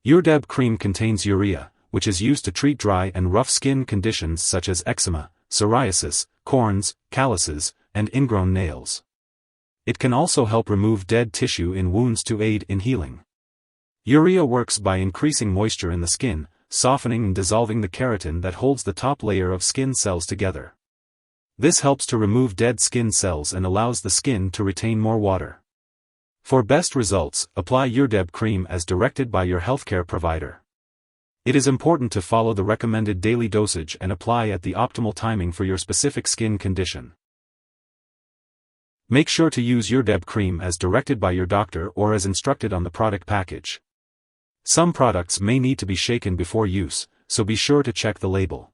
Uredeb Cream contains urea, which is used to treat dry and rough skin conditions such as eczema, psoriasis, corns, calluses, and ingrown nails. It can also help remove dead tissue in wounds to aid in healing. Urea works by increasing moisture in the skin, softening and dissolving the keratin that holds the top layer of skin cells together. This helps to remove dead skin cells and allows the skin to retain more water. For best results, apply Uredeb Cream as directed by your healthcare provider. It is important to follow the recommended daily dosage and apply at the optimal timing for your specific skin condition. Make sure to use Uredeb Cream as directed by your doctor or as instructed on the product package. Some products may need to be shaken before use, so be sure to check the label.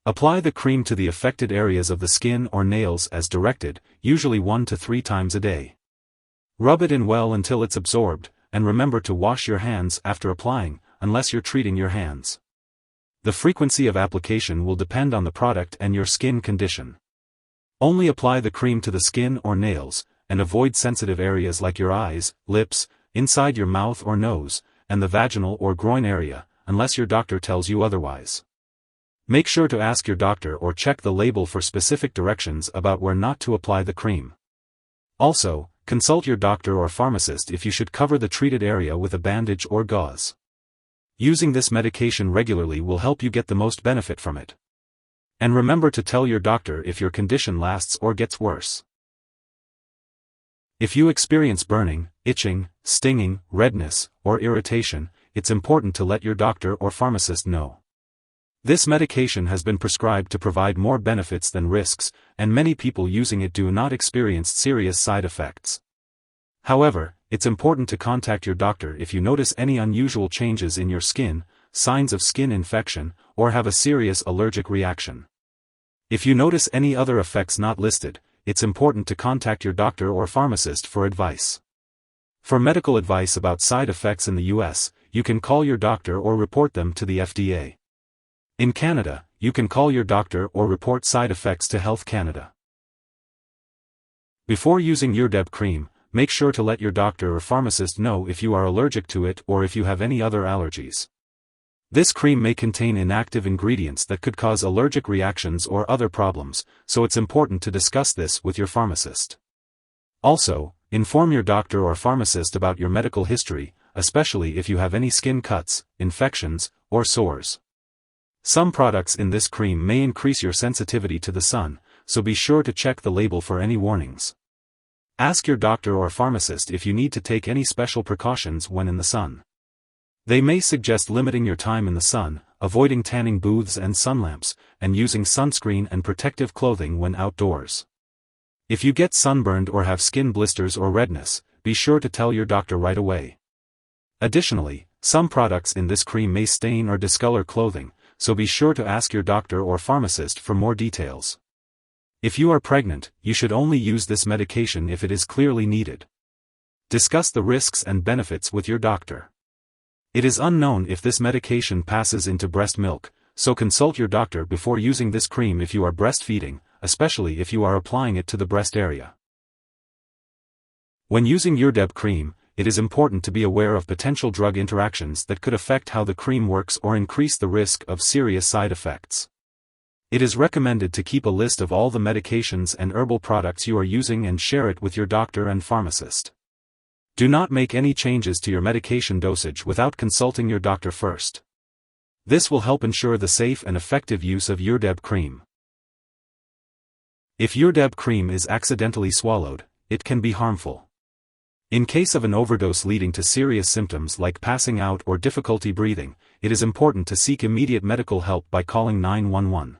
Apply the cream to the affected areas of the skin or nails as directed, usually 1 to 3 times a day. Rub it in well until it's absorbed, and remember to wash your hands after applying, unless you're treating your hands. The frequency of application will depend on the product and your skin condition. Only apply the cream to the skin or nails, and avoid sensitive areas like your eyes, lips, inside your mouth or nose, and the vaginal or groin area, unless your doctor tells you otherwise. Make sure to ask your doctor or check the label for specific directions about where not to apply the cream. Also, consult your doctor or pharmacist if you should cover the treated area with a bandage or gauze. Using this medication regularly will help you get the most benefit from it. And remember to tell your doctor if your condition lasts or gets worse. If you experience burning, itching, stinging, redness, or irritation, it's important to let your doctor or pharmacist know. This medication has been prescribed to provide more benefits than risks, and many people using it do not experience serious side effects. However, it's important to contact your doctor if you notice any unusual changes in your skin, signs of skin infection, or have a serious allergic reaction. If you notice any other effects not listed, it's important to contact your doctor or pharmacist for advice. For medical advice about side effects in the US, you can call your doctor or report them to the FDA. In Canada, you can call your doctor or report side effects to Health Canada. Before using Uredeb Cream, make sure to let your doctor or pharmacist know if you are allergic to it or if you have any other allergies. This cream may contain inactive ingredients that could cause allergic reactions or other problems, so it's important to discuss this with your pharmacist. Also, inform your doctor or pharmacist about your medical history, especially if you have any skin cuts, infections, or sores. Some products in this cream may increase your sensitivity to the sun, so be sure to check the label for any warnings. Ask your doctor or pharmacist if you need to take any special precautions when in the sun. They may suggest limiting your time in the sun, avoiding tanning booths and sun lamps, and using sunscreen and protective clothing when outdoors. If you get sunburned or have skin blisters or redness, be sure to tell your doctor right away. Additionally, some products in this cream may stain or discolor clothing, so be sure to ask your doctor or pharmacist for more details. If you are pregnant, you should only use this medication if it is clearly needed. Discuss the risks and benefits with your doctor. It is unknown if this medication passes into breast milk, so consult your doctor before using this cream if you are breastfeeding, especially if you are applying it to the breast area. When using Uredeb Cream, it is important to be aware of potential drug interactions that could affect how the cream works or increase the risk of serious side effects. It is recommended to keep a list of all the medications and herbal products you are using and share it with your doctor and pharmacist. Do not make any changes to your medication dosage without consulting your doctor first. This will help ensure the safe and effective use of Uredeb Cream. If Uredeb Cream is accidentally swallowed, it can be harmful. In case of an overdose leading to serious symptoms like passing out or difficulty breathing, it is important to seek immediate medical help by calling 911.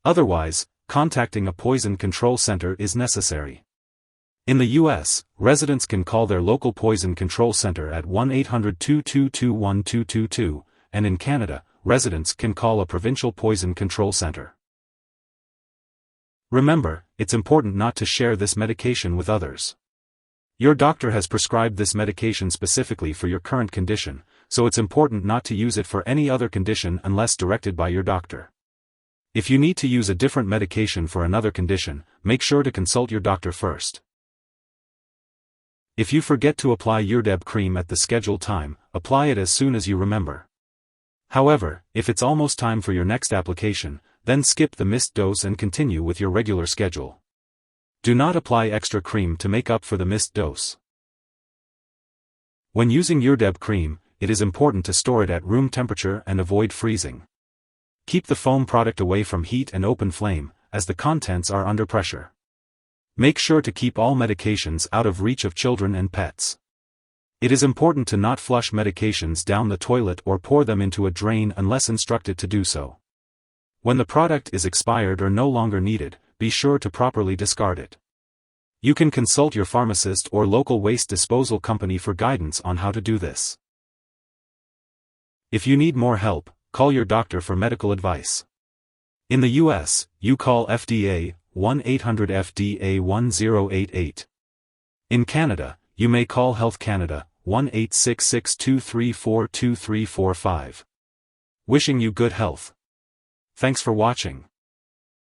Otherwise, contacting a poison control center is necessary. In the US, residents can call their local poison control center at 1-800-222-1222, and in Canada, residents can call a provincial poison control center. Remember, it's important not to share this medication with others. Your doctor has prescribed this medication specifically for your current condition, so it's important not to use it for any other condition unless directed by your doctor. If you need to use a different medication for another condition, make sure to consult your doctor first. If you forget to apply Uredeb cream at the scheduled time, apply it as soon as you remember. However, if it's almost time for your next application, then skip the missed dose and continue with your regular schedule. Do not apply extra cream to make up for the missed dose. When using Uredeb cream, it is important to store it at room temperature and avoid freezing. Keep the foam product away from heat and open flame, as the contents are under pressure. Make sure to keep all medications out of reach of children and pets. It is important to not flush medications down the toilet or pour them into a drain unless instructed to do so. When the product is expired or no longer needed, be sure to properly discard it. You can consult your pharmacist or local waste disposal company for guidance on how to do this. If you need more help, call your doctor for medical advice. In the US, you call FDA 1-800-FDA-1088. In Canada, you may call Health Canada 1-866-234-2345. Wishing you good health. Thanks for watching.